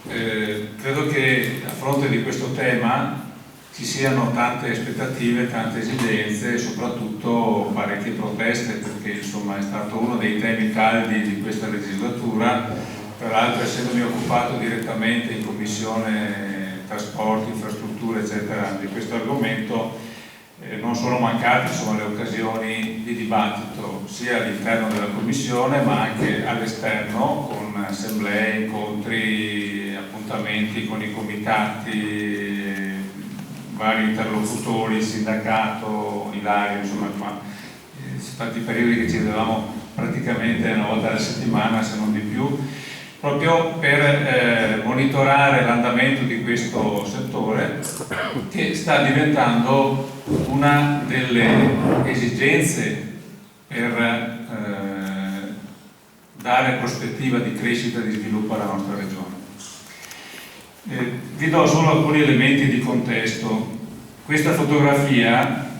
Credo che a fronte di questo tema ci siano tante aspettative, tante esigenze e soprattutto parecchie proteste, perché insomma è stato uno dei temi caldi di questa legislatura. Peraltro, essendomi occupato direttamente in Commissione Trasporti, Infrastrutture eccetera di questo argomento, non sono mancate insomma, le occasioni di dibattito sia all'interno della Commissione ma anche all'esterno, con assemblee, incontri, appuntamenti con i comitati, vari interlocutori, il sindacato, Ilaria, insomma sono stati periodi che ci vedevamo praticamente una volta alla settimana, se non di più, proprio per monitorare l'andamento di questo settore che sta diventando una delle esigenze per dare prospettiva di crescita e di sviluppo alla nostra regione. Vi do solo alcuni elementi di contesto. Questa fotografia